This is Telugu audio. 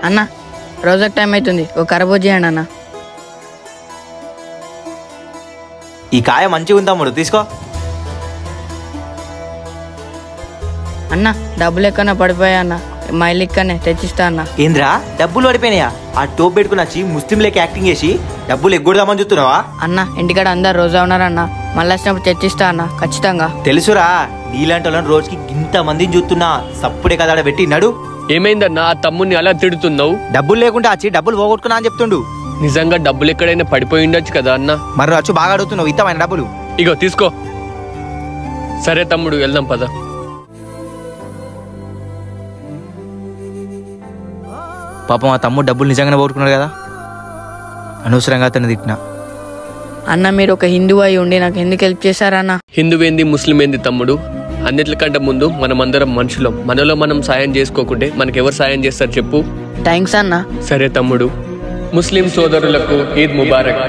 అన్న రోజుకి టైం అవుతుంది, ఒక కరబూజ చేయండి అన్న. ఈ కాయ మంచిగా ఉంది తమ్ముడు, తీసుకో. అన్న డబ్బులు ఎక్కడన్నా పడిపోయా అన్న, మా ఇల్లు ఇక్కడనే తెచ్చిస్తా అన్న. ఏంద్రా డబ్బులు పడిపోయినాయా? ఆ టోప్ పెట్టుకుని వచ్చి ముస్లిం లెక్క యాక్టింగ్ చేసి డబ్బులు ఎగ్గొడదామని చూస్తున్నావా? అన్న ఇంటికాడ అందరు రోజా ఉన్నారన్న, మళ్ళీ వచ్చినప్పుడు తెచ్చిస్తా అన్న ఖచ్చితంగా. తెలుసురా, నీలాంటి వాళ్ళని రోజుకి ఇంత మందిని చూస్తున్నా. సప్పుడే కదా పెట్టి నడు. ఏమైందన్నా ఆ తమ్ముడిని అలా తిడుతున్నావు? డబ్బులు లేకుండా వచ్చి డబ్బులు పోగొట్టుకున్నా అని చెప్తుండు. నిజంగా డబ్బులు ఎక్కడైనా పడిపోయి ఉండొచ్చు కదా అన్న. మరి వచ్చి బాగా అడుగుతున్నావు, ఇస్తామైన డబ్బులు. ఇగో తీసుకో. సరే తమ్ముడు వెళ్దాం పద. పాపం ఆ తమ్ముడు డబ్బులు నిజంగానే పోగొట్టుకున్నాడు కదా, అనవసరంగా అతను తిట్టినా. అన్న మీరు ఒక హిందూ అయి ఉండి నాకు ఎందుకు హెల్ప్ చేశారన్న? హిందూ ఏంది ముస్లిం ఏంది తమ్ముడు, అన్నిటికంటే ముందు మనమందరం మనుషులం. మనలో మనం సాయం చేసుకోకుంటే మనకెవరు సాయం చేస్తారు చెప్పు? థ్యాంక్స్ అన్న. సరే తమ్ముడు, ముస్లిం సోదరులకు ఈద్ ముబారక్.